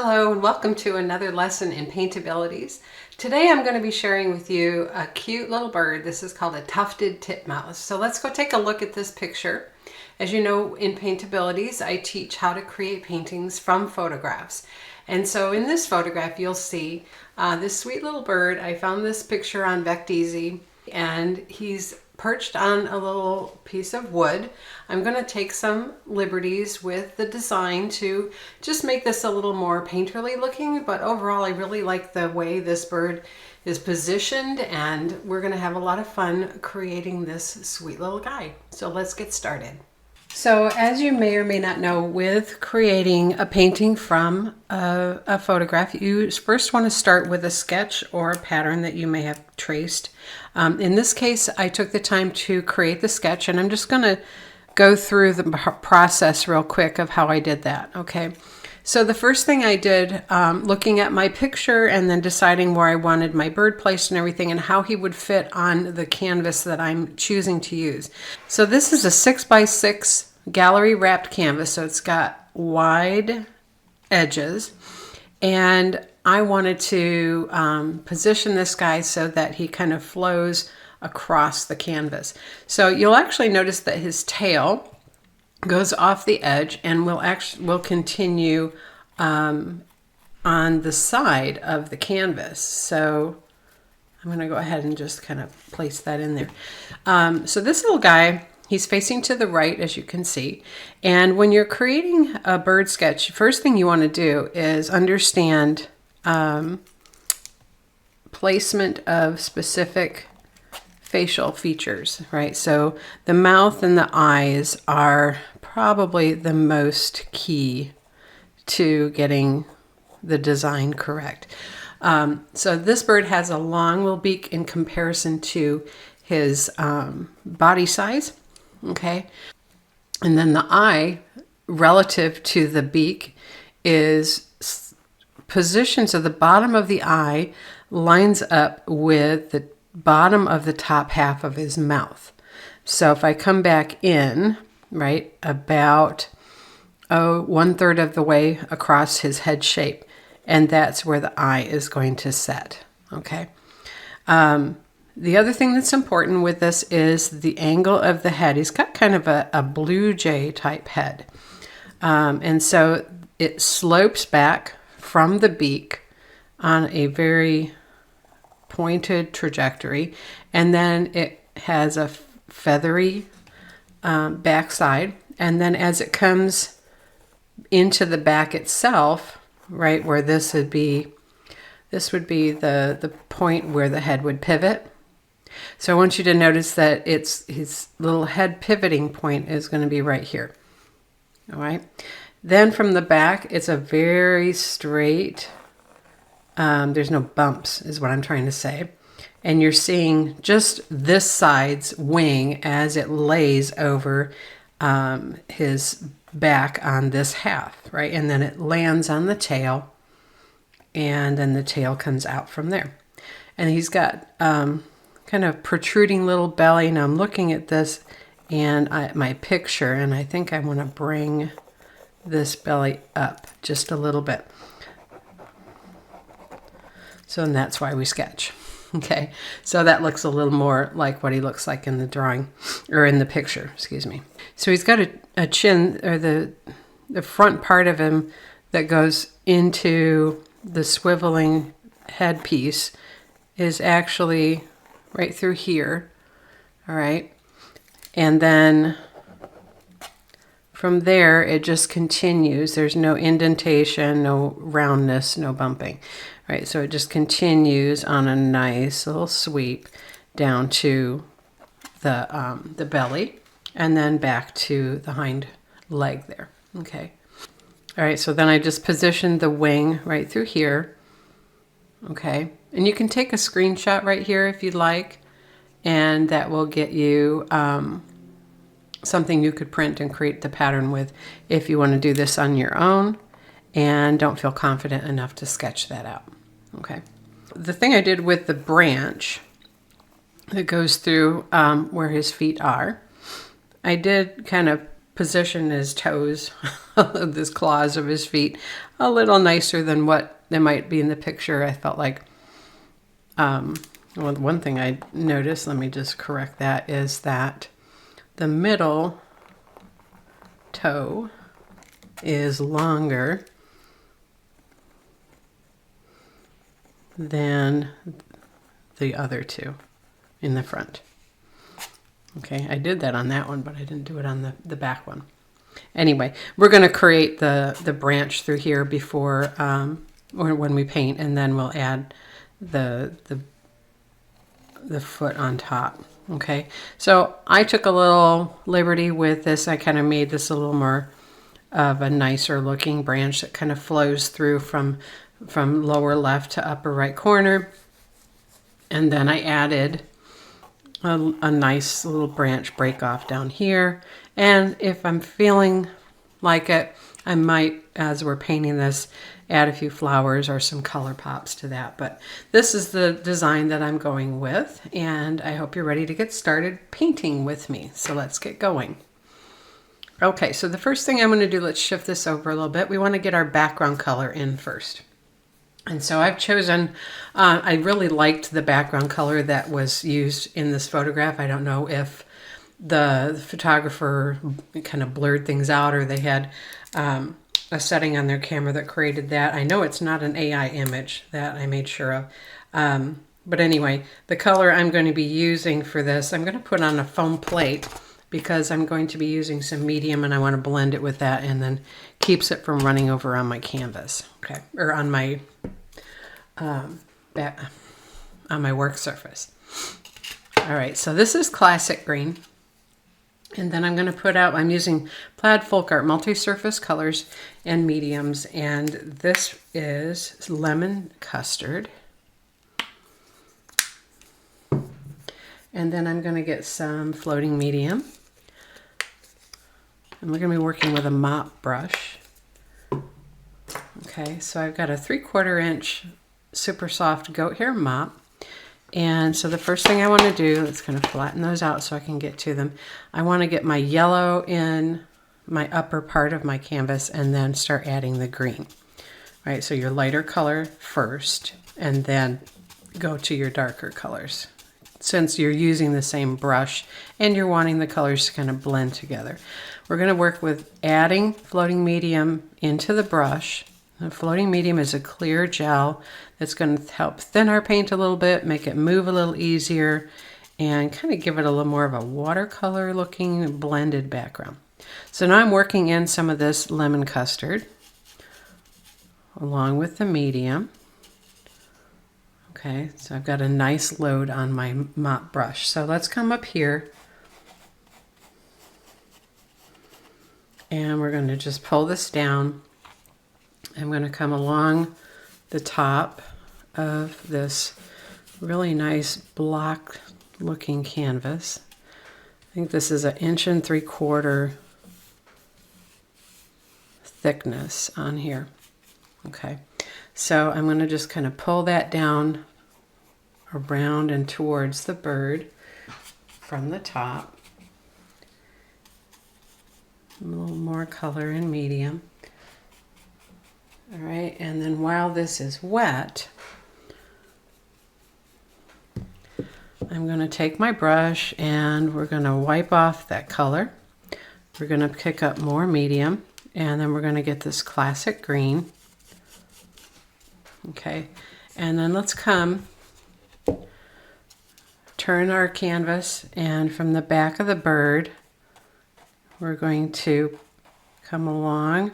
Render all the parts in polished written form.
Hello and welcome to another lesson in Paintabilities. Today I'm going to be sharing with you a cute little bird. This is called a Tufted Titmouse. So let's go take a look at this picture. As you know, in Paintabilities I teach how to create paintings from photographs. And so in this photograph you'll see this sweet little bird. I found this picture on Vecteezy and he's perched on a little piece of wood. I'm going to take some liberties with the design to just make this a little more painterly looking, but overall I really like the way this bird is positioned and we're going to have a lot of fun creating this sweet little guy. So let's get started. So as you may or may not know, with creating a painting from a photograph, you first want to start with a sketch or a pattern that you may have traced. In this case, I took the time to create the sketch, and I'm just going to go through the process real quick of how I did that. Okay, so the first thing I did, looking at my picture and then deciding where I wanted my bird placed and everything and how he would fit on the canvas that I'm choosing to use. So this is a 6x6 gallery wrapped canvas, so it's got wide edges, and I wanted to position this guy so that he kind of flows across the canvas. So you'll actually notice that his tail goes off the edge and will continue on the side of the canvas. So I'm going to go ahead and just kind of place that in there. So this little guy, he's facing to the right, as you can see. And when you're creating a bird sketch, first thing you want to do is understand placement of specific facial features, right? So the mouth and the eyes are probably the most key to getting the design correct. So this bird has a long little beak in comparison to his body size, okay? And then the eye, relative to the beak, is positioned so the bottom of the eye lines up with the bottom of the top half of his mouth. So if I come back in, right, about 1/3 of the way across his head shape, and that's where the eye is going to set, okay? The other thing that's important with this is the angle of the head. He's got kind of a blue jay type head. And so it slopes back from the beak on a very pointed trajectory, and then it has a feathery backside, and then as it comes into the back itself, right where this would be the point where the head would pivot. So I want you to notice that his little head pivoting point is going to be right here. All right, then from the back it's a very straight, there's no bumps is what I'm trying to say. And you're seeing just this side's wing as it lays over his back on this half, right? And then it lands on the tail, and then the tail comes out from there. And he's got kind of protruding little belly. Now I'm looking at this and my picture, and I think I want to bring this belly up just a little bit. So and that's why we sketch. Okay, so that looks a little more like what he looks like in the drawing, or in the picture, excuse me. So he's got a chin, or the front part of him that goes into the swiveling headpiece is actually right through here, all right? And then from there, it just continues. There's no indentation, no roundness, no bumping. Right, so it just continues on a nice little sweep down to the belly, and then back to the hind leg there. Okay. All right, so then I just positioned the wing right through here. Okay, and you can take a screenshot right here if you'd like, and that will get you something you could print and create the pattern with if you want to do this on your own and don't feel confident enough to sketch that out. Okay. The thing I did with the branch that goes through where his feet are, I did kind of position his toes, this claws of his feet, a little nicer than what they might be in the picture. I felt like, well, one thing I noticed, let me just correct that, is that the middle toe is longer than the other two in the front. Okay, I did that on that one, but I didn't do it on the back one. Anyway, we're going to create the branch through here before, or when we paint, and then we'll add the foot on top. Okay, so I took a little liberty with this. I kind of made this a little more of a nicer looking branch that kind of flows through from lower left to upper right corner. And then I added a nice little branch break off down here. And if I'm feeling like it, I might, as we're painting this, add a few flowers or some color pops to that. But this is the design that I'm going with, and I hope you're ready to get started painting with me. So let's get going. Okay, so the first thing I'm going to do, let's shift this over a little bit. We want to get our background color in first. And so I've chosen, I really liked the background color that was used in this photograph. I don't know if the photographer kind of blurred things out, or they had a setting on their camera that created that. I know it's not an AI image, that I made sure of. But anyway, the color I'm going to be using for this, I'm going to put on a foam plate because I'm going to be using some medium, and I want to blend it with that, and then keeps it from running over on my canvas, okay, or on my work surface. All right, so this is classic green, and then I'm going to put out, I'm using Plaid FolkArt multi-surface colors and mediums, and this is lemon custard. And then I'm going to get some floating medium. And we're going to be working with a mop brush. Okay, so I've got a 3/4 inch super soft goat hair mop. And so the first thing I want to do, let's kind of flatten those out so I can get to them. I want to get my yellow in my upper part of my canvas and then start adding the green. All right, so your lighter color first, and then go to your darker colors, since you're using the same brush and you're wanting the colors to kind of blend together. We're going to work with adding floating medium into the brush. The floating medium is a clear gel that's going to help thin our paint a little bit, make it move a little easier, and kind of give it a little more of a watercolor looking blended background. So now I'm working in some of this lemon custard along with the medium. Okay, so I've got a nice load on my mop brush. So let's come up here, and we're going to just pull this down. I'm going to come along the top of this really nice block looking canvas. I think this is 1 3/4 inch thickness on here. Okay, so I'm going to just kind of pull that down around and towards the bird from the top. A little more color in medium. All right, and then while this is wet, I'm going to take my brush and we're going to wipe off that color. We're going to pick up more medium, and then we're going to get this classic green. Okay, and then let's turn our canvas, and from the back of the bird, we're going to come along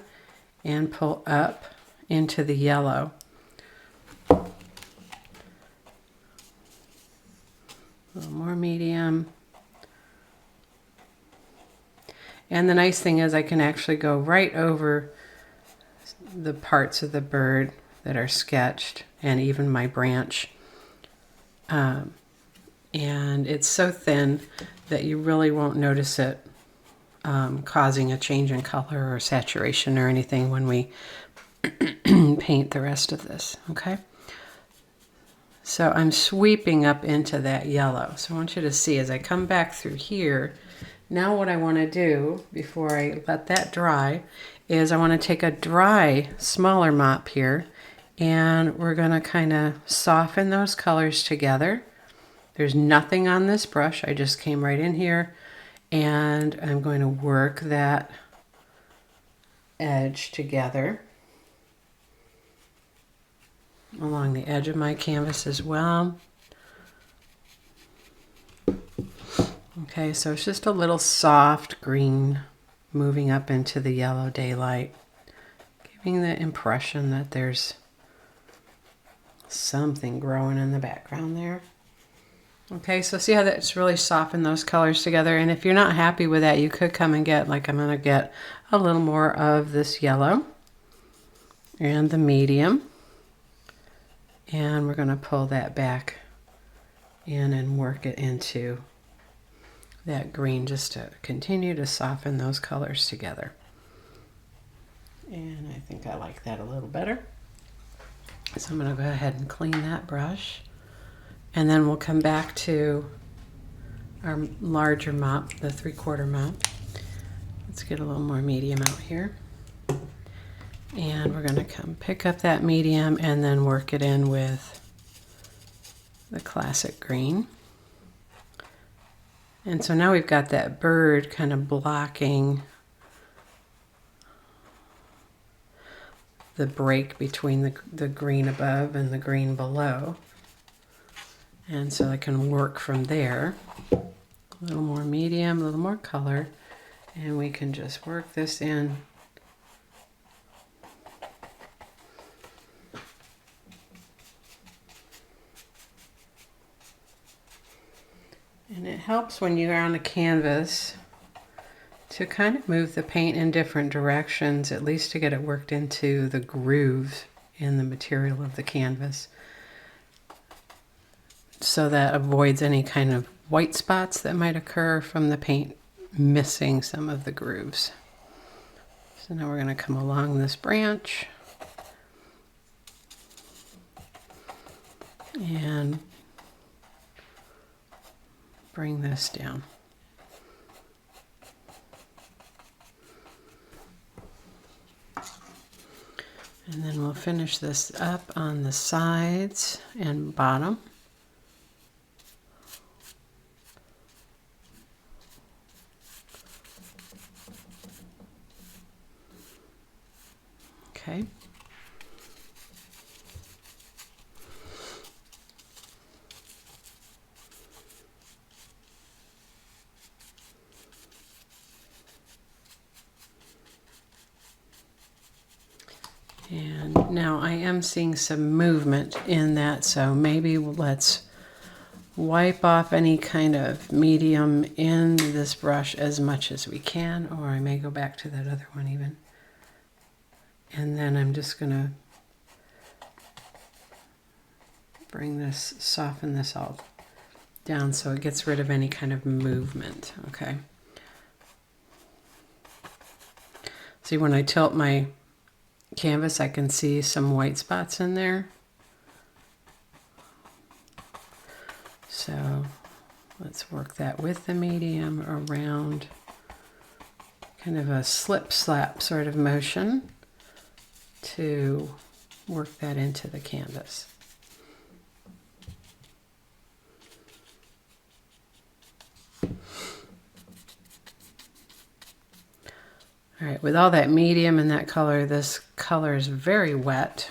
and pull up into the yellow. A little more medium. And the nice thing is I can actually go right over the parts of the bird that are sketched, and even my branch. And it's so thin that you really won't notice it causing a change in color or saturation or anything when we paint the rest of this. Okay, So I'm sweeping up into that yellow. So I want you to see as I come back through here Now what I want to do before I let that dry is I want to take a dry, smaller mop here, and we're going to kind of soften those colors together. There's nothing on this brush. I just came right in here, and I'm going to work that edge together along the edge of my canvas as well. Okay, so it's just a little soft green moving up into the yellow daylight, giving the impression that there's something growing in the background there. Okay, so see how that's really softened those colors together, and if you're not happy with that, you could come and get, like I'm going to get a little more of this yellow and the medium, and we're going to pull that back in and work it into that green just to continue to soften those colors together. And I think I like that a little better. So I'm going to go ahead and clean that brush. And then we'll come back to our larger mop, the 3/4 mop. Let's get a little more medium out here. And we're going to come pick up that medium and then work it in with the classic green. And so now we've got that bird kind of blocking the break between the green above and the green below. And so I can work from there. A little more medium, a little more color, and we can just work this in. And it helps when you're on a canvas to kind of move the paint in different directions, at least to get it worked into the grooves in the material of the canvas, so that avoids any kind of white spots that might occur from the paint missing some of the grooves. So now we're going to come along this branch and bring this down. And then we'll finish this up on the sides and bottom. Okay. And now I am seeing some movement in that, so maybe let's wipe off any kind of medium in this brush as much as we can, or I may go back to that other one even. And then I'm just going to bring this, soften this all down so it gets rid of any kind of movement, okay? See, when I tilt my canvas, I can see some white spots in there. So let's work that with the medium around, kind of a slip slap sort of motion to work that into the canvas. All right, with all that medium and that color, this color is very wet,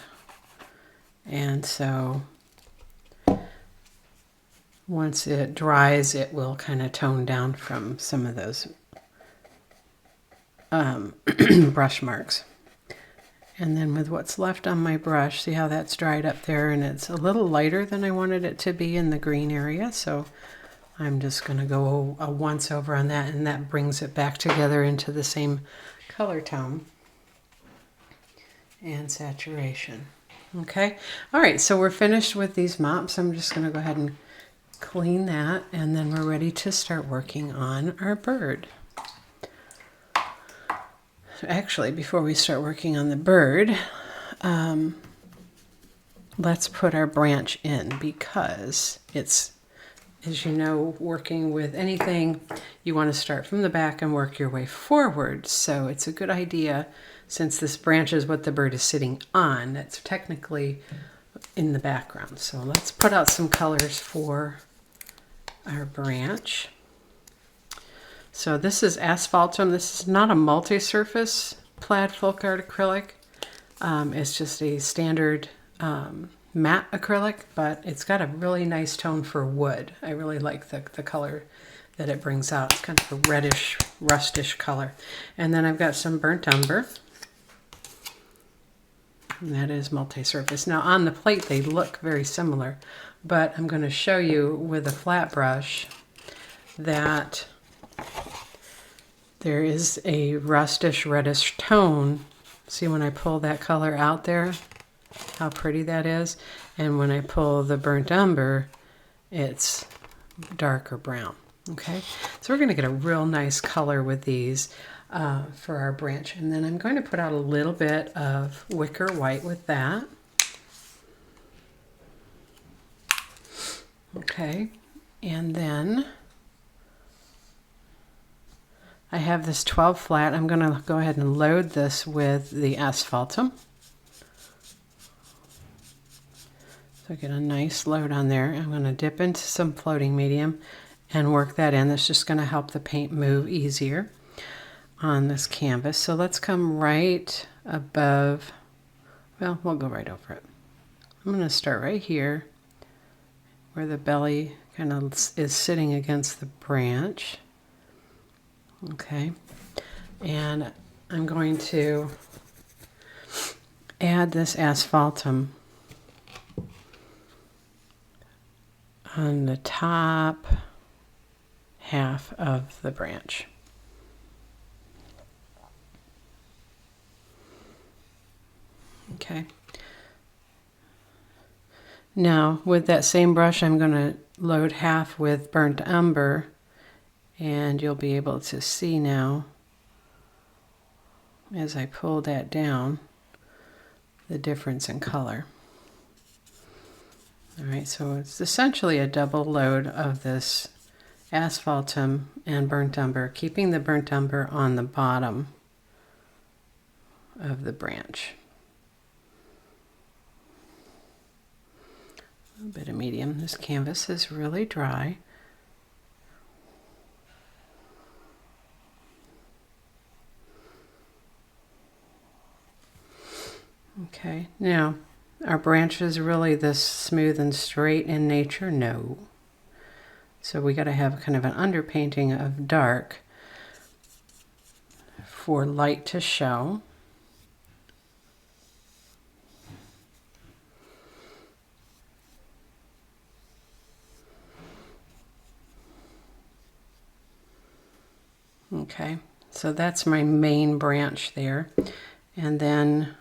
and so once it dries, it will kind of tone down from some of those brush marks. And then with what's left on my brush, see how that's dried up there, and it's a little lighter than I wanted it to be in the green area, so I'm just going to go a once over on that, and that brings it back together into the same color tone and saturation. Okay, all right, so we're finished with these mops. I'm just going to go ahead and clean that, and then we're ready to start working on our bird. Actually, before we start working on the bird, let's put our branch in, because it's as you know, working with anything, you want to start from the back and work your way forward. So it's a good idea, since this branch is what the bird is sitting on, that's technically in the background. So let's put out some colors for our branch. So this is Asphaltum. This is not a multi-surface Plaid FolkArt acrylic. It's just a standard matte acrylic, but it's got a really nice tone for wood. I really like the color that it brings out. It's kind of a reddish, rustish color. And then I've got some burnt umber. And that is multi-surface. Now on the plate they look very similar, but I'm going to show you with a flat brush that there is a rustish, reddish tone. See when I pull that color out there, how pretty that is? And when I pull the burnt umber, it's darker brown. Okay, so we're going to get a real nice color with these for our branch. And then I'm going to put out a little bit of wicker white with that. Okay, and then I have this 12 flat. I'm going to go ahead and load this with the Asphaltum. So get a nice load on there. I'm going to dip into some floating medium and work that in. That's just going to help the paint move easier on this canvas. So let's come right above, well, we'll go right over it. I'm going to start right here where the belly kind of is sitting against the branch. Okay, and I'm going to add this Asphaltum on the top half of the branch. Okay. Now with that same brush I'm going to load half with burnt umber, and you'll be able to see now as I pull that down the difference in color. Alright, so it's essentially a double load of this Asphaltum and burnt umber, keeping the burnt umber on the bottom of the branch. A little bit of medium. This canvas is really dry. Okay, now our branch is really this smooth and straight in nature? No. So we got to have kind of an underpainting of dark for light to show. Okay, so that's my main branch there. And then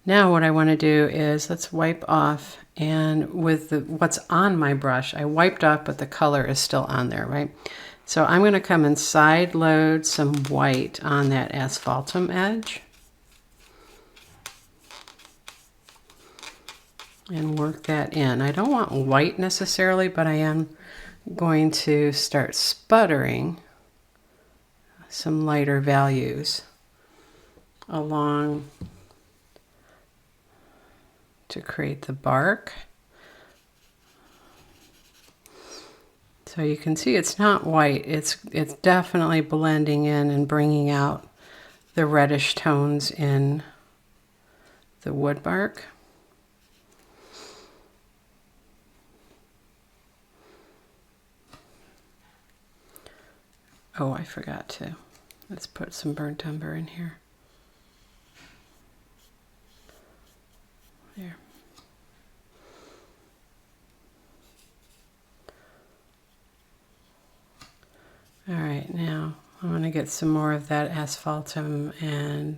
now what I want to do is let's wipe off, and with what's on my brush, I wiped off but the color is still on there, right? So I'm going to come and side load some white on that Asphaltum edge and work that in. I don't want white necessarily, but I am going to start sputtering some lighter values along to create the bark. So you can see it's not white, it's definitely blending in and bringing out the reddish tones in the wood bark. Oh, I forgot to. Let's put some burnt umber in here. There. All right, now I'm going to get some more of that Asphaltum and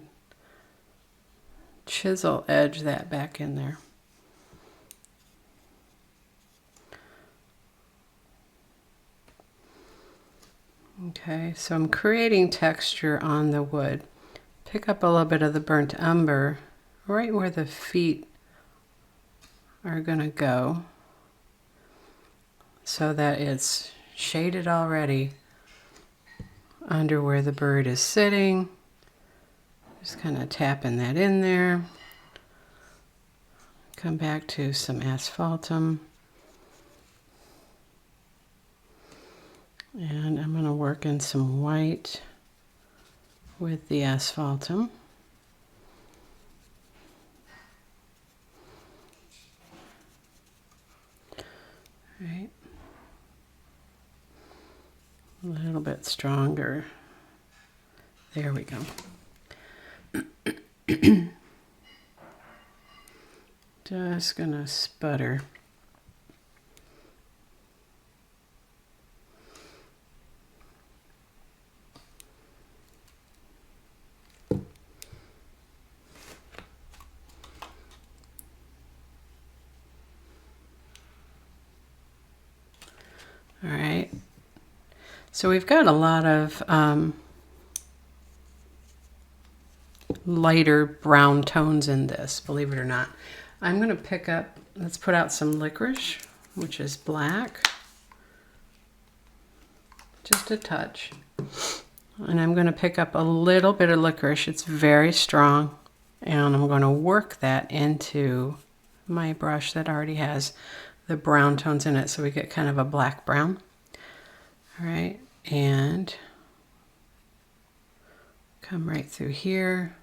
chisel edge that back in there. Okay, so I'm creating texture on the wood. Pick up a little bit of the burnt umber right where the feet are going to go. so that it's shaded already under where the bird is sitting. Just kind of tapping that in there. Come back to some asphaltum. And I'm going to work in some white with the asphaltum. Right. A little bit stronger. There we go. Just gonna sputter. All right, so we've got a lot of lighter brown tones in this, believe it or not. I'm going to pick up, let's put out some licorice, which is black, just a touch. And I'm going to pick up a little bit of licorice, it's very strong, and I'm going to work that into my brush that already has the brown tones in it, so we get kind of a black brown. All right, and come right through here,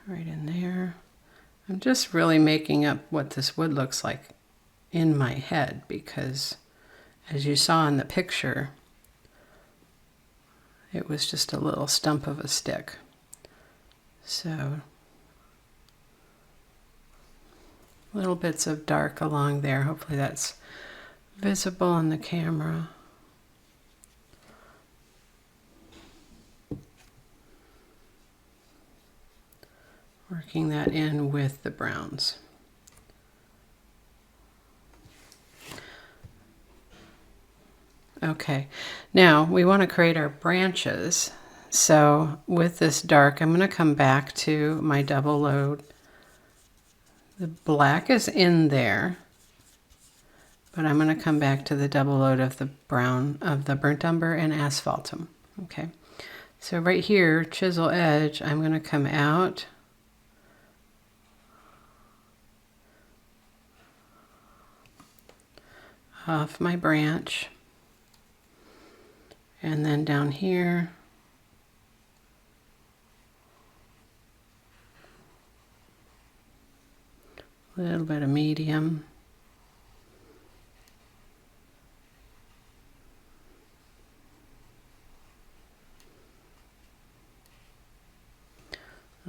right in there. I'm just really making up what this wood looks like in my head, because as you saw in the picture, it was just a little stump of a stick. So little bits of dark along there. Hopefully that's visible on the camera. Working that in with the browns. Okay, now we want to create our branches. So with this dark, I'm going to come back to my double load. The black is in there, but I'm going to come back to the double load of the brown, of the burnt umber and asphaltum. Okay, so right here, chisel edge, I'm going to come out off my branch, and then down here a little bit of medium,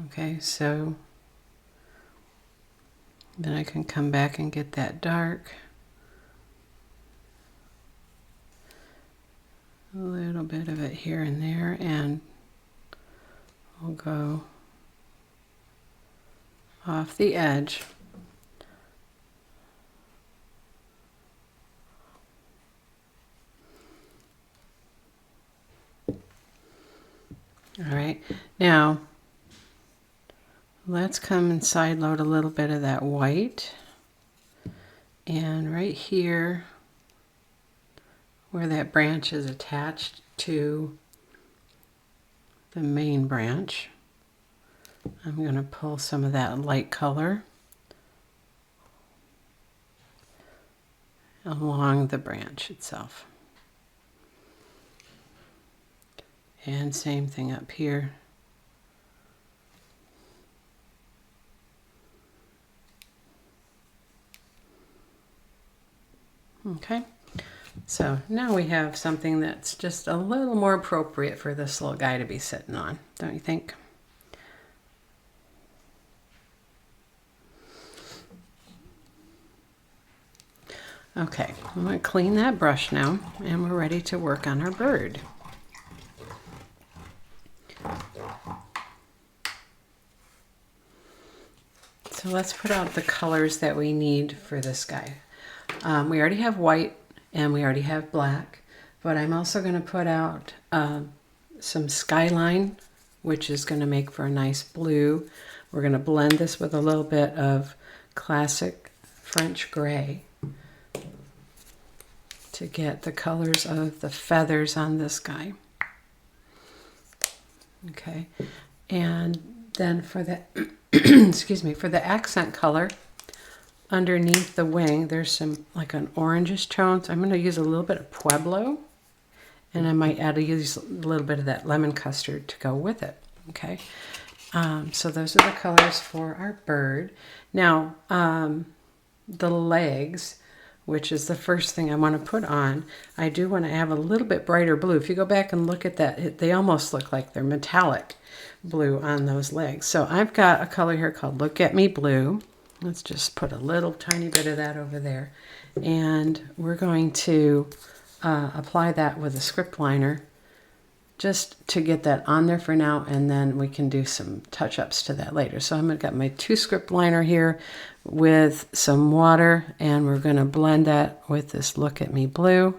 okay, so then I can come back and get that dark. A little bit of it here and there, and we'll go off the edge. All right, now let's come and side load a little bit of that white, and right here where that branch is attached to the main branch, I'm going to pull some of that light color along the branch itself. And same thing up here. Okay. So now we have something that's just a little more appropriate for this little guy to be sitting on, don't you think? Okay, I'm going to clean that brush now, and we're ready to work on our bird. So let's put out the colors that we need for this guy. We already have white and we already have black, but I'm also going to put out some Skyline, which is going to make for a nice blue. We're going to blend this with a little bit of classic French gray. to get the colors of the feathers on this guy. Okay, and then for the excuse me, for the accent color underneath the wing, there's some like an orangish tone. So I'm going to use a little bit of Pueblo, and I might use a little bit of that lemon custard to go with it. Okay, so those are the colors for our bird. Now, the legs, which is the first thing I want to put on, I do want to have a little bit brighter blue. If you go back and look at that, they almost look like they're metallic blue on those legs. So I've got a color here called Look at Me Blue. Let's just put a little tiny bit of that over there. And we're going to apply that with a script liner just to get that on there for now, and then we can do some touch-ups to that later. So I've got my 2 script liner here with some water, and we're going to blend that with this Look at Me Blue.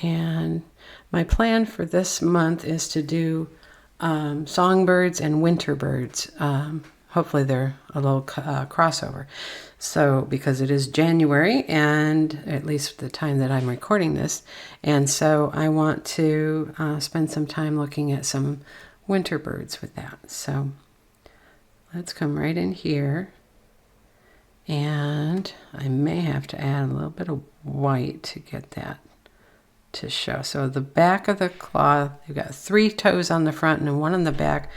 And my plan for this month is to do songbirds and winter birds. Hopefully they're a little crossover. So because it is January, and at least the time that I'm recording this, and so I want to spend some time looking at some winter birds with that. So let's come right in here, and I may have to add a little bit of white to get that to show. So the back of the claw, you've got 3 toes on the front and 1 on the back,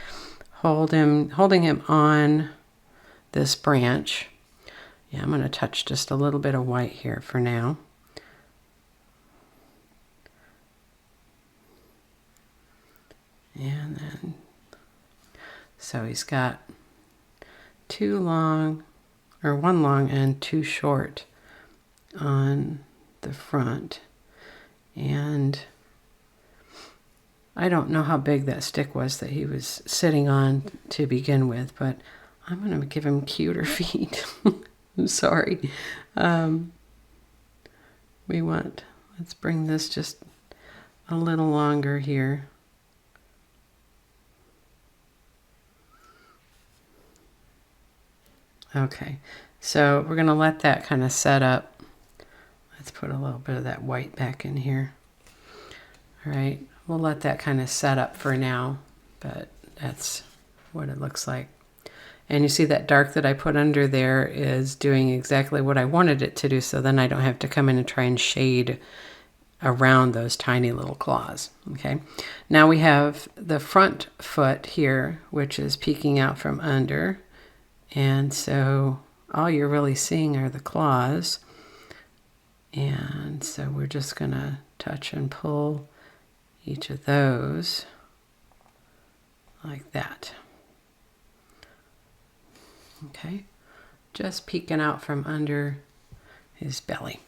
holding him on this branch. Yeah, I'm going to touch just a little bit of white here for now. And then, so he's got 2 long, or 1 long and 2 short on the front. And I don't know how big that stick was that he was sitting on to begin with, but I'm going to give him cuter feet. I'm sorry. Let's bring this just a little longer here. Okay, so we're going to let that kind of set up. Let's put a little bit of that white back in here. All right, we'll let that kind of set up for now, but that's what it looks like. And you see that dark that I put under there is doing exactly what I wanted it to do, so then I don't have to come in and try and shade around those tiny little claws. Okay, now we have the front foot here, which is peeking out from under. And so all you're really seeing are the claws. And so we're just going to touch and pull each of those like that. Okay, just peeking out from under his belly.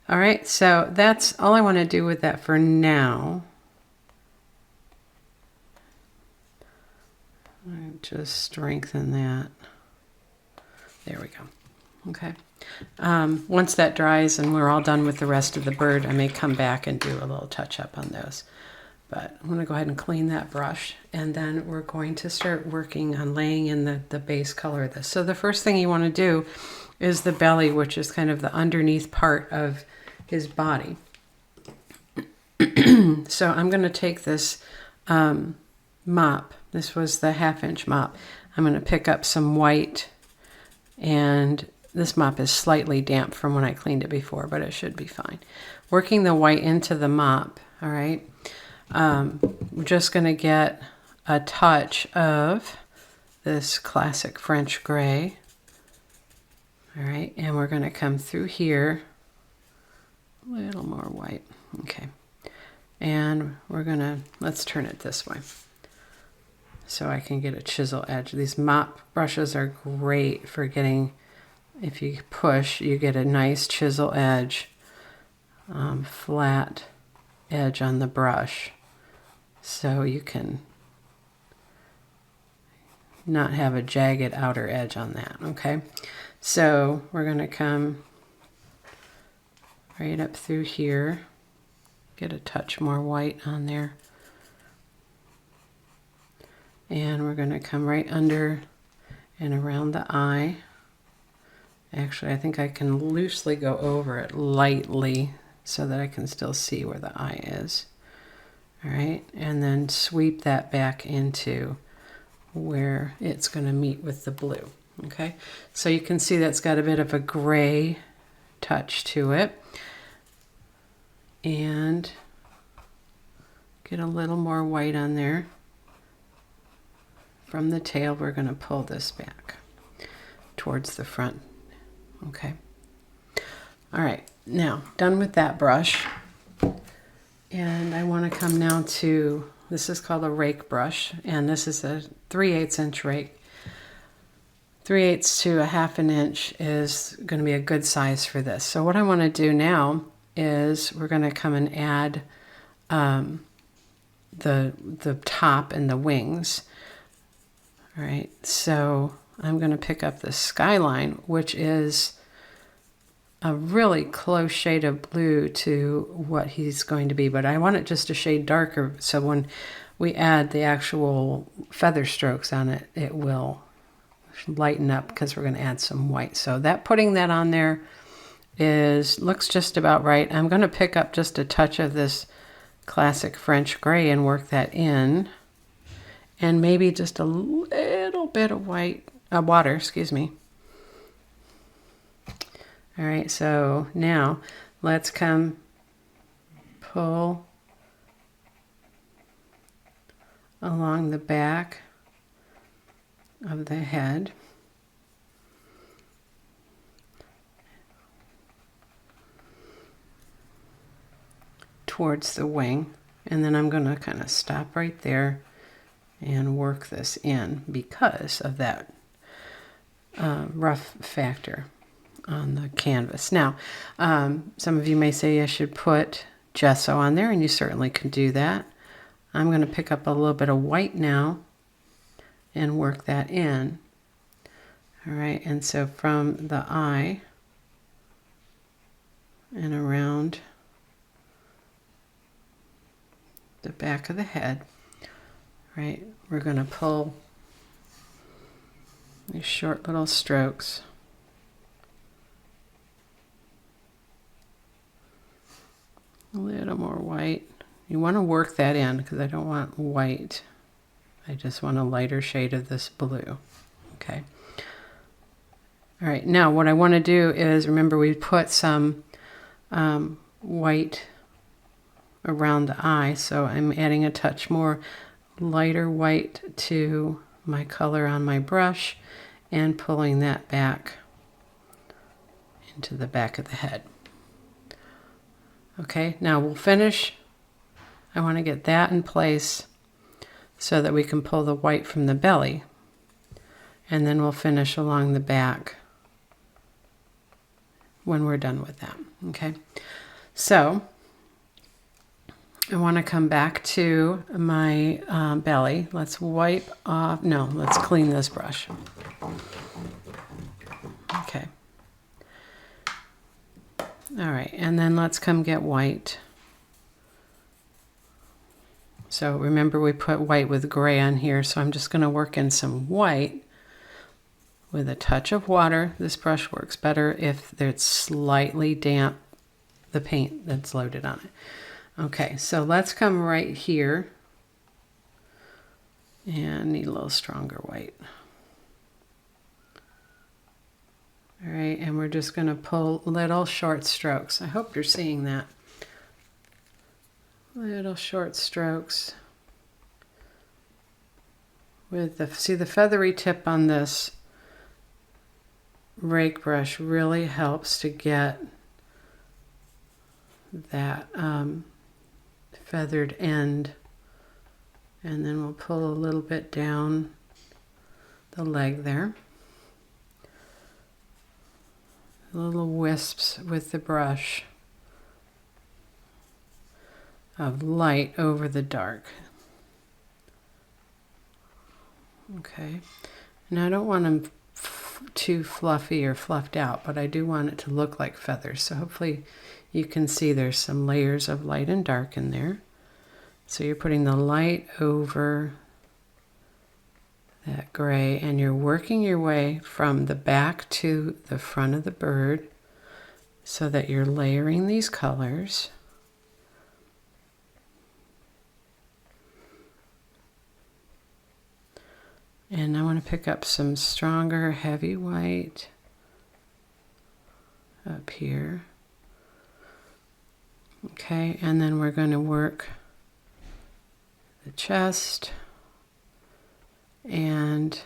All right, so that's all I want to do with that for now. Just strengthen that. There we go. Okay. Once that dries and we're all done with the rest of the bird, I may come back and do a little touch up on those. But I'm going to go ahead and clean that brush, and then we're going to start working on laying in the base color of this. So the first thing you want to do is the belly, which is kind of the underneath part of his body. So I'm going to take this mop. This was the 1/2-inch mop. I'm going to pick up some white, and this mop is slightly damp from when I cleaned it before, but it should be fine. Working the white into the mop, all right? We're just going to get a touch of this classic French gray, all right? And we're going to come through here, a little more white, okay? And we're going to, let's turn it this way so I can get a chisel edge. These mop brushes are great for getting, if you push, you get a nice chisel edge, flat edge on the brush, so you can not have a jagged outer edge on that, okay? So we're going to come right up through here, get a touch more white on there. And we're going to come right under and around the eye. Actually, I think I can loosely go over it lightly so that I can still see where the eye is. All right, and then sweep that back into where it's going to meet with the blue. Okay, so you can see that's got a bit of a gray touch to it. And get a little more white on there. From the tail, we're going to pull this back towards the front. Okay. All right, now done with that brush. And I want to come now to, this is called a rake brush, and this is a 3/8 inch rake. 3/8 to a 1/2 inch is going to be a good size for this. So what I want to do now is we're going to come and add the top and the wings. All right, so I'm going to pick up the Skyline, which is a really close shade of blue to what he's going to be, but I want it just a shade darker, so when we add the actual feather strokes on it, it will lighten up because we're going to add some white. So that, putting that on there looks just about right. I'm going to pick up just a touch of this classic French gray and work that in, and maybe just a little bit of water, excuse me. All right, so now let's come pull along the back of the head. Towards the wing, and then I'm going to kind of stop right there and work this in because of that rough factor on the canvas. Now, some of you may say I should put gesso on there, and you certainly can do that. I'm going to pick up a little bit of white now and work that in. All right, and so from the eye and around the back of the head, right, we're going to pull these short little strokes. A little more white. You want to work that in because I don't want white. I just want a lighter shade of this blue. Okay. All right, now what I want to do is, remember we put some white around the eye, so I'm adding a touch more lighter white to my color on my brush and pulling that back into the back of the head. Okay, now we'll finish. I want to get that in place so that we can pull the white from the belly, and then we'll finish along the back when we're done with that. Okay, so I want to come back to my belly. Let's wipe off, no, let's clean this brush. Okay. All right, and then let's come get white. So remember we put white with gray on here, so I'm just going to work in some white with a touch of water. This brush works better if it's slightly damp, the paint that's loaded on it. Okay, so let's come right here and need a little stronger white. All right, and we're just going to pull little short strokes. I hope you're seeing that. Little short strokes. With the, see the feathery tip on this rake brush really helps to get that feathered end, and then we'll pull a little bit down the leg there. Little wisps with the brush of light over the dark. Okay, now I don't want them too fluffy or fluffed out, but I do want it to look like feathers, so hopefully you can see there's some layers of light and dark in there. So you're putting the light over that gray, and you're working your way from the back to the front of the bird so that you're layering these colors. And I want to pick up some stronger heavy white up here. Okay, and then we're going to work the chest and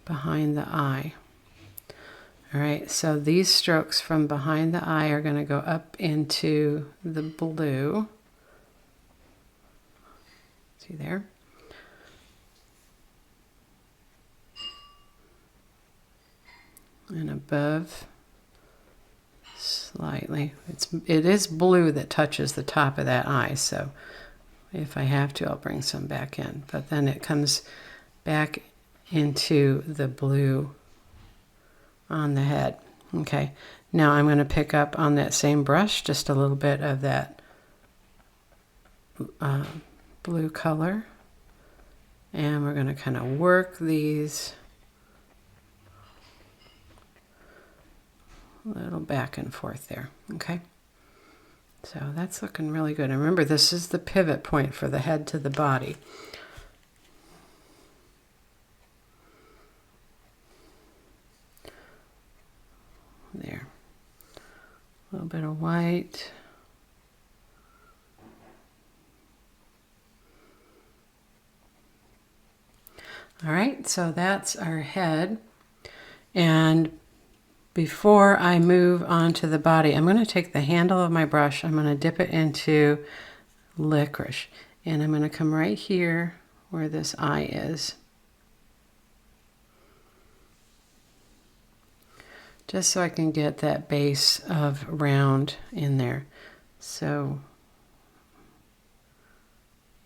behind the eye. All right, so these strokes from behind the eye are going to go up into the blue. See there? And above slightly. It is blue that touches the top of that eye, so if I have to, I'll bring some back in. But then it comes back into the blue on the head. Okay, now I'm going to pick up on that same brush just a little bit of that blue color, and we're going to kind of work these a little back and forth there. Okay, so that's looking really good. And remember, this is the pivot point for the head to the body. There, a little bit of white. All right, so that's our head. And before I move on to the body, I'm going to take the handle of my brush, I'm going to dip it into Licorice, and I'm going to come right here where this eye is, just so I can get that base of round in there. So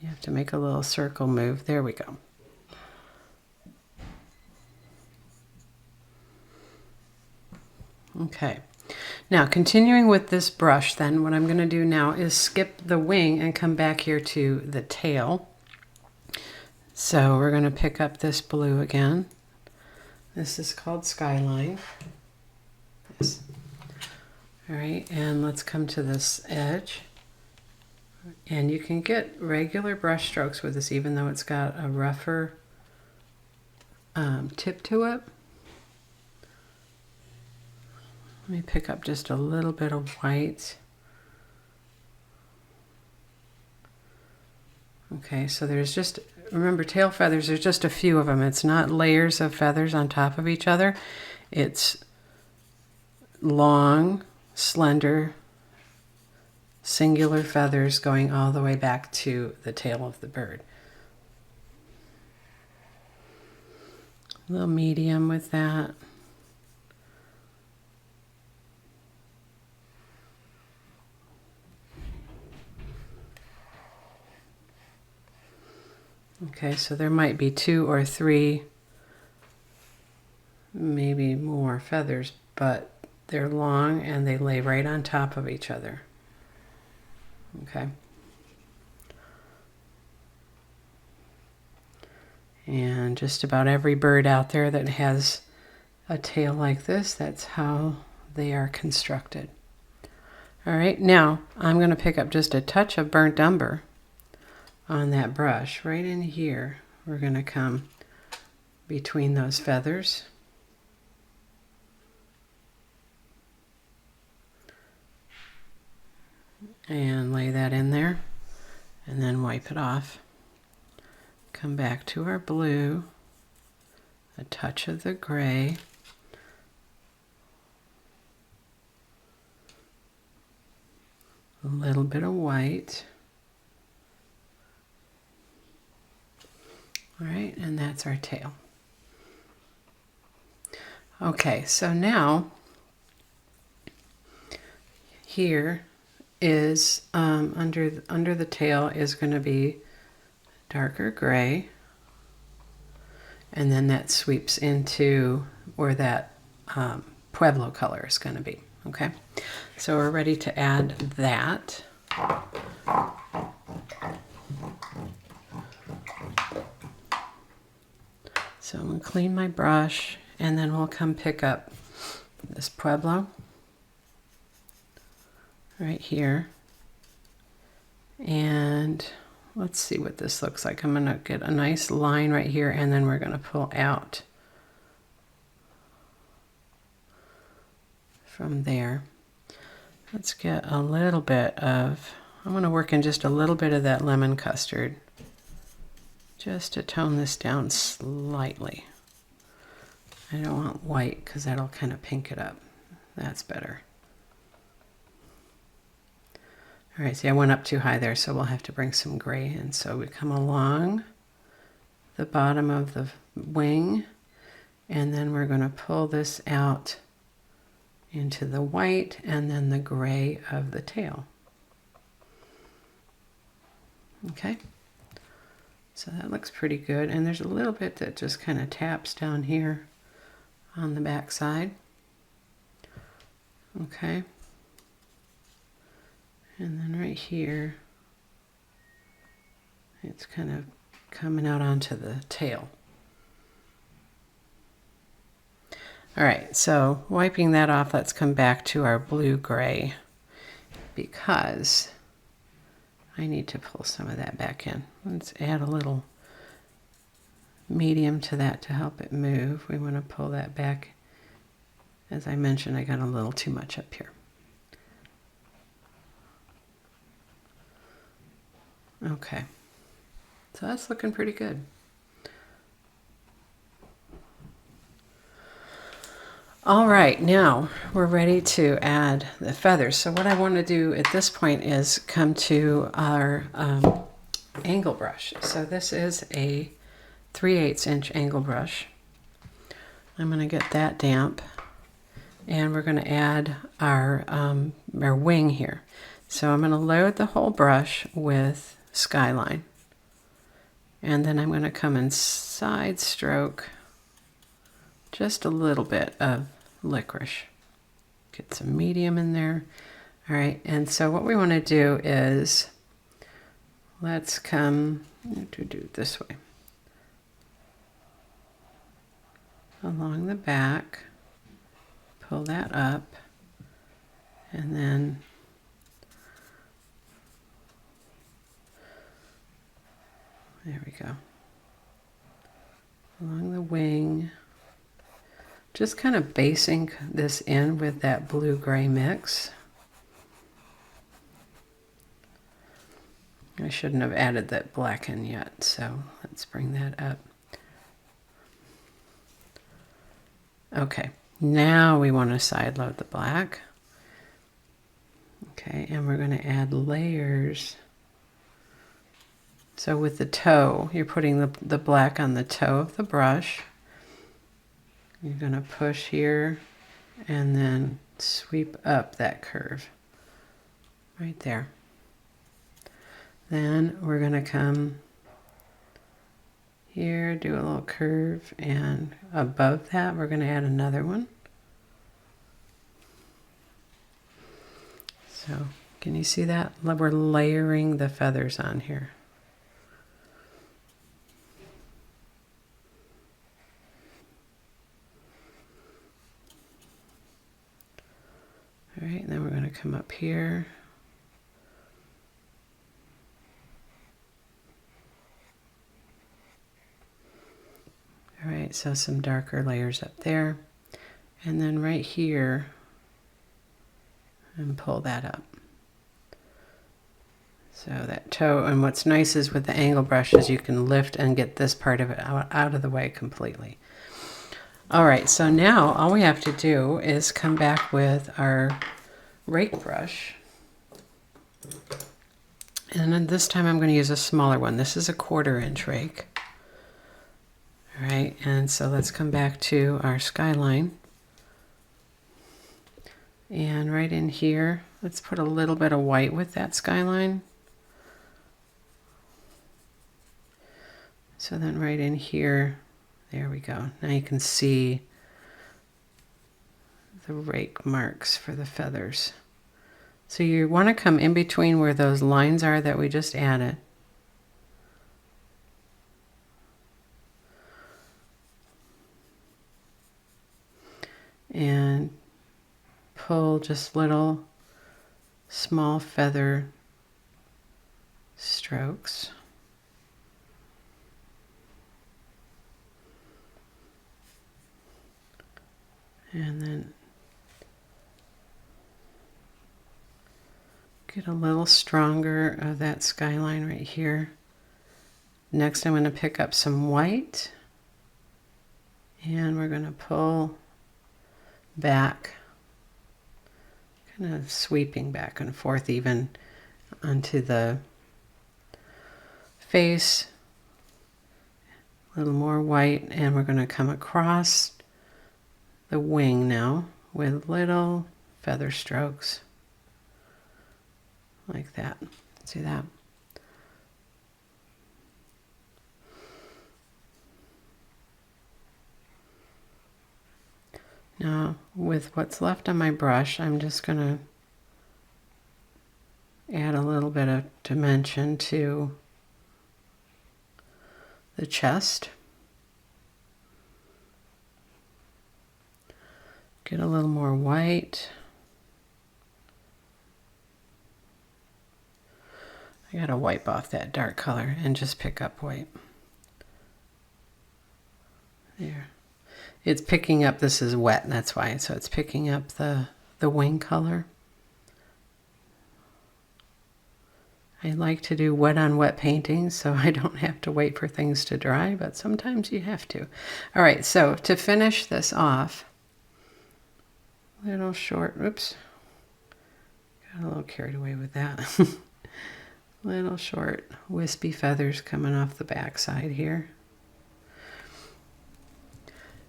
you have to make a little circle move. There we go. Okay, now continuing with this brush, then what I'm going to do now is skip the wing and come back here to the tail. So we're going to pick up this blue again. This is called Skyline. Yes. All right, and let's come to this edge. And you can get regular brush strokes with this, even though it's got a rougher tip to it. Let me pick up just a little bit of white. Okay, so there's just, remember, tail feathers, there's just a few of them. It's not layers of feathers on top of each other. It's long, slender, singular feathers going all the way back to the tail of the bird. A little medium with that. Okay, so there might be 2 or 3, maybe more feathers, but they're long and they lay right on top of each other. Okay. And just about every bird out there that has a tail like this, that's how they are constructed. All right, now I'm going to pick up just a touch of burnt umber on that brush. Right in here, we're going to come between those feathers. And lay that in there, and then wipe it off. Come back to our blue, a touch of the gray, a little bit of white. All right, and that's our tail. Okay, so now here is under the tail is going to be darker gray, and then that sweeps into where that Pueblo color is going to be. Okay, so we're ready to add that. So I'm going to clean my brush, and then we'll come pick up this Pueblo right here. And let's see what this looks like. I'm going to get a nice line right here, and then we're going to pull out from there. Let's get a little bit of, I'm going to work in just a little bit of that lemon custard, just to tone this down slightly. I don't want white because that'll kind of pink it up. That's better. All right, see, I went up too high there, so we'll have to bring some gray in. So we come along the bottom of the wing, and then we're going to pull this out into the white and then the gray of the tail. Okay, so that looks pretty good. And there's a little bit that just kind of taps down here on the back side. Okay. And then right here, it's kind of coming out onto the tail. All right, so wiping that off, let's come back to our blue-gray because I need to pull some of that back in. Let's add a little medium to that to help it move. We want to pull that back. As I mentioned, I got a little too much up here. Okay, so that's looking pretty good. All right, now we're ready to add the feathers. So what I want to do at this point is come to our angle brush. So this is a 3/8 inch angle brush. I'm going to get that damp, and we're going to add our wing here. So I'm going to load the whole brush with Skyline, and then I'm going to come and side stroke just a little bit of Licorice. Get some medium in there. All right, and so what we want to do is let's come to do it this way along the back, pull that up, and then there we go. Along the wing, just kind of basing this in with that blue-gray mix. I shouldn't have added that black in yet, so let's bring that up. Okay, now we want to side load the black. Okay, and we're going to add layers. So with the toe, you're putting the black on the toe of the brush. You're going to push here and then sweep up that curve right there. Then we're going to come here, do a little curve, and above that we're going to add another one. So can you see that? We're layering the feathers on here. All right, and then we're going to come up here. All right, so some darker layers up there. And then right here, and pull that up. So that toe, and what's nice is with the angle brush is you can lift and get this part of it out of the way completely. All right, so now all we have to do is come back with our rake brush. And then this time I'm going to use a smaller one. This is a 1/4 inch rake. All right, and so let's come back to our Skyline. And right in here, let's put a little bit of white with that Skyline. So then right in here, there we go. Now you can see the rake marks for the feathers. So you want to come in between where those lines are that we just added. pull just little small feather strokes. And then get a little stronger of that skyline right here. Next I'm going to pick up some white and we're going to pull back, kind of sweeping back and forth even onto the face. A little more white, and we're going to come across the wing now with little feather strokes like that. See that? Now, with what's left on my brush, I'm just going to add a little bit of dimension to the chest. Get a little more white. I gotta wipe off that dark color and just pick up white. There. It's picking up, this is wet, that's why, so it's picking up the wing color. I like to do wet on wet paintings so I don't have to wait for things to dry, but sometimes you have to. All right, so to finish this off, little short, oops, got a little carried away with that. Little short wispy feathers coming off the back side here.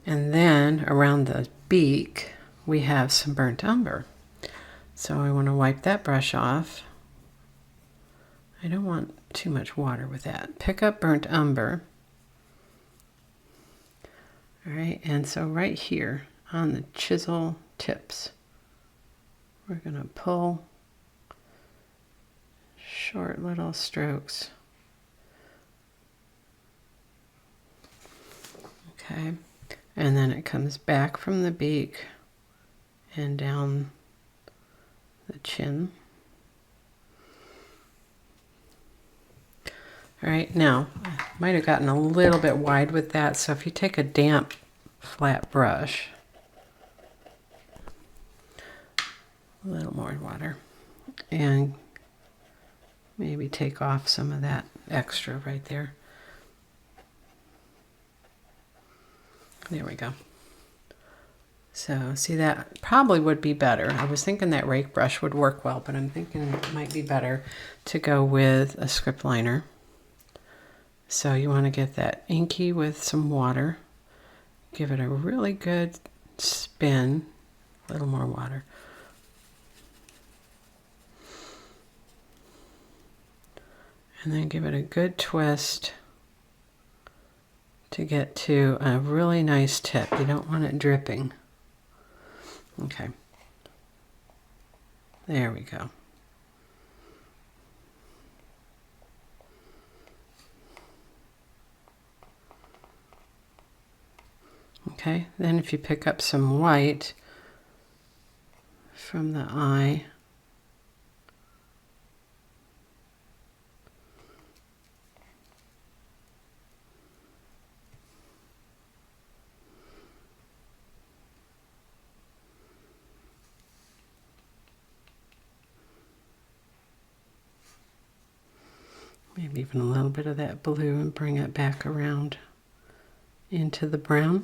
And then around the beak, we have some burnt umber. So I want to wipe that brush off. I don't want too much water with that. Pick up burnt umber. All right, and so right here on the chisel tips, we're going to pull short little strokes. Okay, and then it comes back from the beak and down the chin. All right, now I might have gotten a little bit wide with that, so if you take a damp flat brush, a little more water, and maybe take off some of that extra right there. There we go. So see, that probably would be better. I was thinking that rake brush would work well, but I'm thinking it might be better to go with a script liner. So you want to get that inky with some water. Give it a really good spin. A little more water. And then give it a good twist to get to a really nice tip. You don't want it dripping. Okay. There we go. Okay, then if you pick up some white from the eye, maybe even a little bit of that blue and bring it back around into the brown.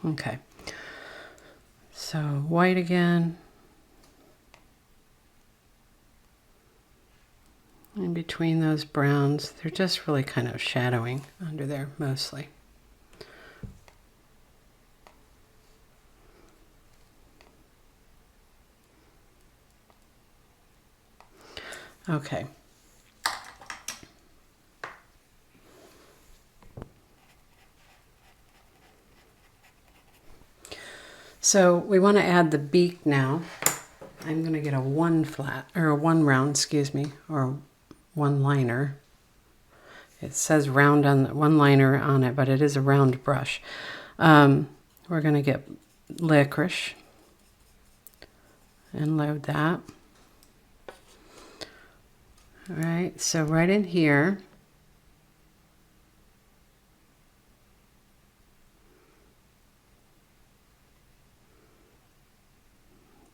Okay, so white again, in between those browns. They're just really kind of shadowing under there mostly. Okay. So we want to add the beak now. I'm going to get a one round, or one liner. It says round on one liner on it, but it is a round brush. We're going to get Licorice and load that. All right, so right in here,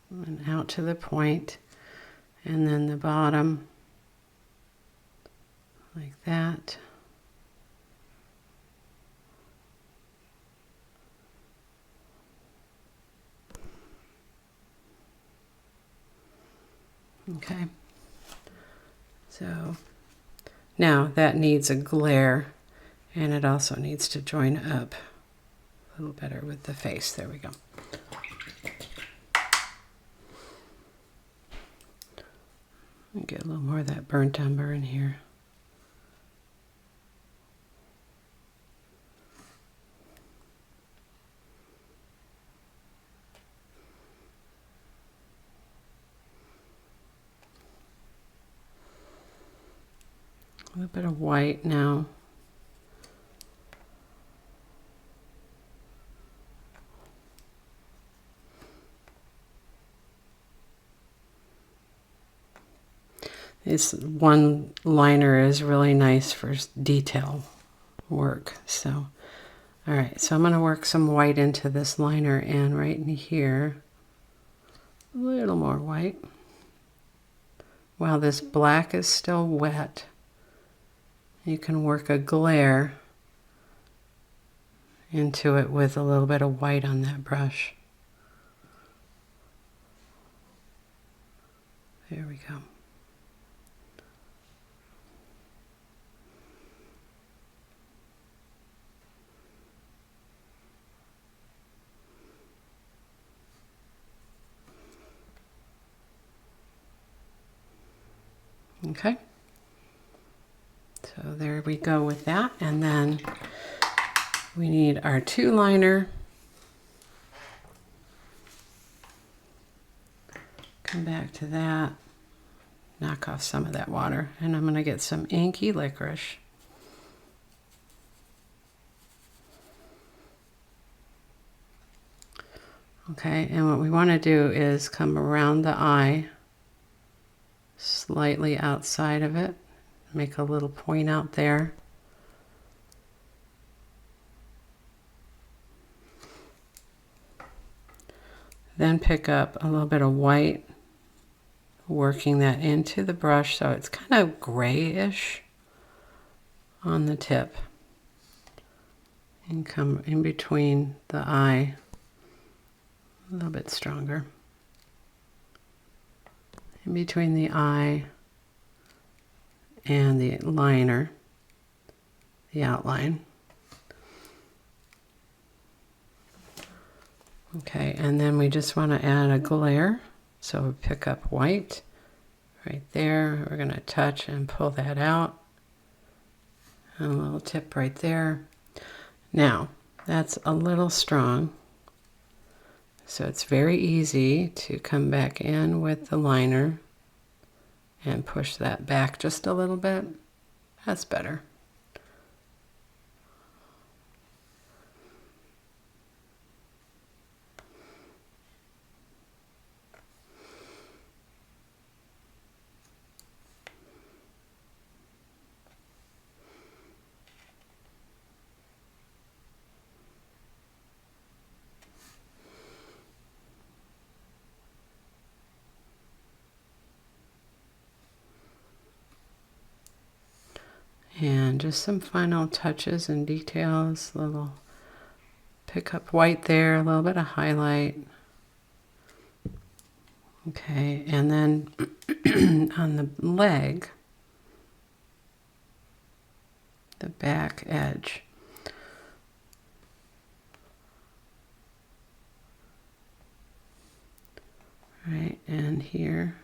and out to the point, and then the bottom like that. Okay, so now that needs a glare, and it also needs to join up a little better with the face. There we go. Get a little more of that burnt umber in here. A little bit of white now. This one liner is really nice for detail work. So, all right, so I'm going to work some white into this liner, and right in here, a little more white. While this black is still wet, you can work a glare into it with a little bit of white on that brush. There we go. Okay, so there we go with that, and then we need our two liner. Come back to that, knock off some of that water, and I'm going to get some inky licorice. Okay, and what we want to do is come around the eye, slightly outside of it, make a little point out there. Then pick up a little bit of white, working that into the brush so it's kind of grayish on the tip, and come in between the eye a little bit stronger. In between the eye and the liner, the outline. Okay, and then we just want to add a glare. So we pick up white right there. We're going to touch and pull that out. And a little tip right there. Now, that's a little strong. So it's very easy to come back in with the liner and push that back just a little bit. That's better. And just some final touches and details, little pick up white there, a little bit of highlight. Okay, and then on the leg, the back edge, right, and here.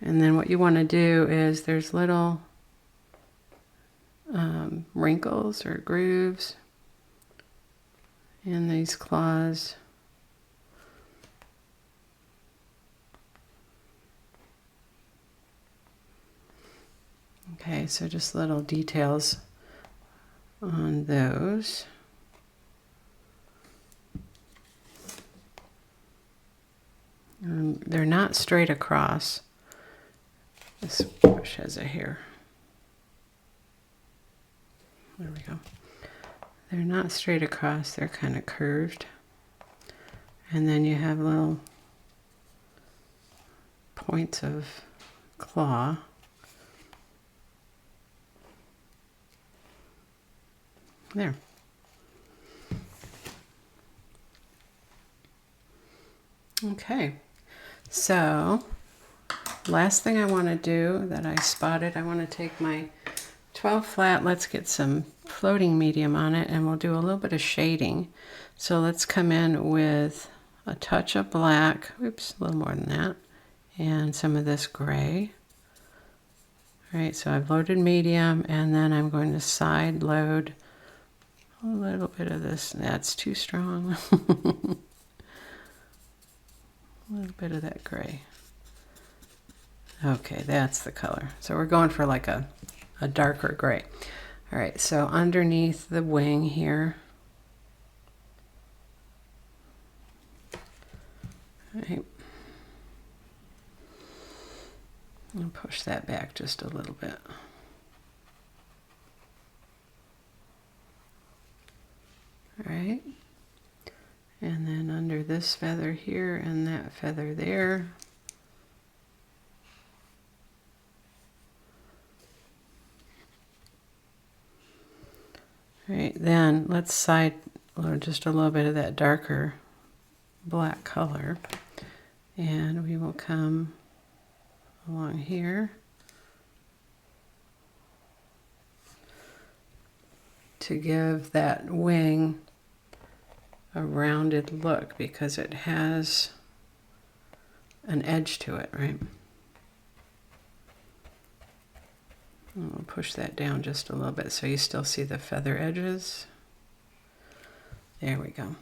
And then what you want to do is there's little wrinkles or grooves in these claws. Okay, so just little details on those. They're not straight across. This brush has a hair. There we go. They're not straight across, they're kind of curved. And then you have little points of claw. There. Okay, so last thing I want to do that I spotted, I want to take my 12 flat, let's get some floating medium on it, and we'll do a little bit of shading. So let's come in with a touch of black, oops, a little more than that, and some of this gray. All right, so I've loaded medium, and then I'm going to side load a little bit of this. That's too strong. A little bit of that gray. Okay, that's the color. So we're going for like a darker gray. All right, so underneath the wing here. All right. I'll push that back just a little bit. All right. And then under this feather here and that feather there. All right, then let's side load just a little bit of that darker black color. And we will come along here to give that wing a rounded look, because it has an edge to it, right? And we'll push that down just a little bit so you still see the feather edges. There we go.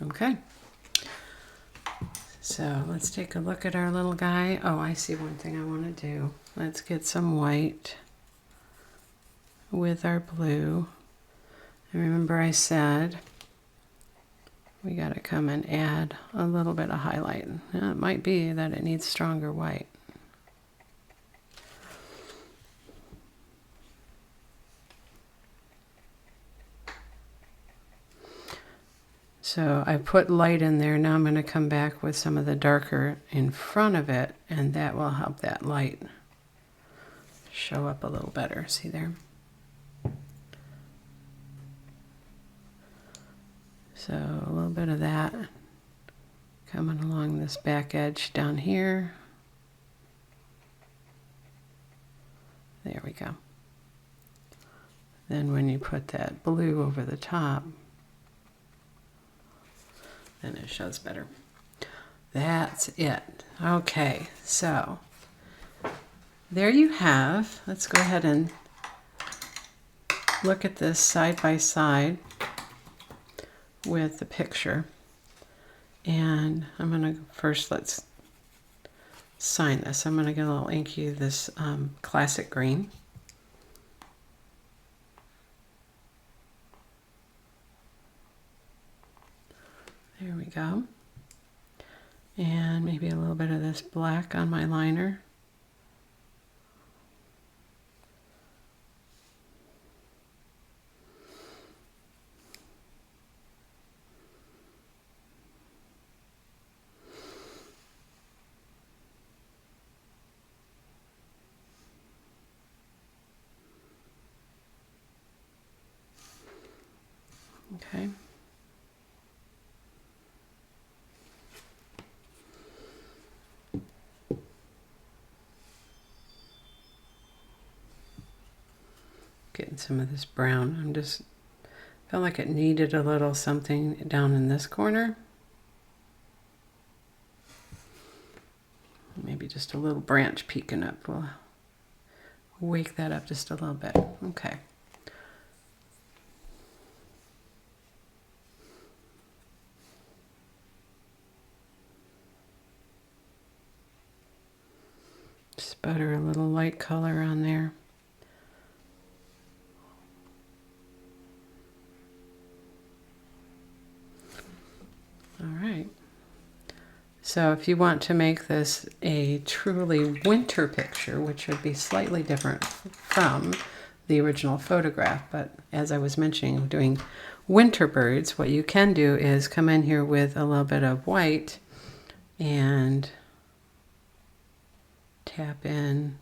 Okay. So let's take a look at our little guy. Oh, I see one thing I want to do. Let's get some white with our blue. And remember I said we got to come and add a little bit of highlight. Now, it might be that it needs stronger white. So I put light in there. Now I'm going to come back with some of the darker in front of it, and that will help that light show up a little better. See there? So a little bit of that coming along this back edge down here. There we go. Then when you put that blue over the top, then it shows better. That's it. Okay, so there you have. Let's go ahead and look at this side by side with the picture. And I'm going to first, let's sign this. I'm going to get a little inky, this classic green. There we go. And maybe a little bit of this black on my liner. Okay. Getting some of this brown. I'm just felt like it needed a little something down in this corner. Maybe just a little branch peeking up. We'll wake that up just a little bit. Okay. Sputter a little light color on there. All right. So if you want to make this a truly winter picture, which would be slightly different from the original photograph, but as I was mentioning, doing winter birds, what you can do is come in here with a little bit of white and tap in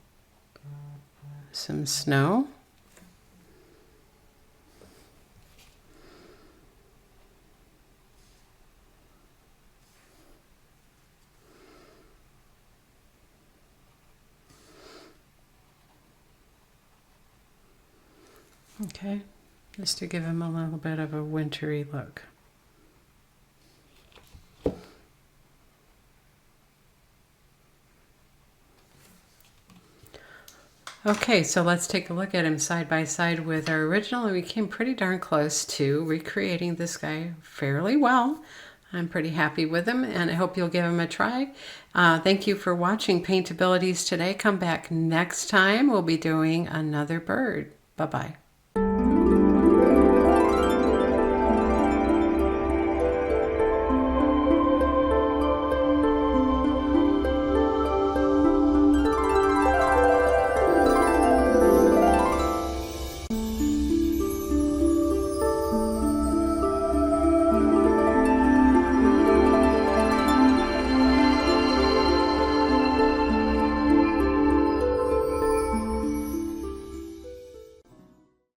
some snow. Okay, just to give him a little bit of a wintry look. Okay, so let's take a look at him side by side with our original, and we came pretty darn close to recreating this guy fairly well. I'm pretty happy with him, and I hope you'll give him a try. Thank you for watching Paintabilities today. Come back next time. We'll be doing another bird. Bye-bye.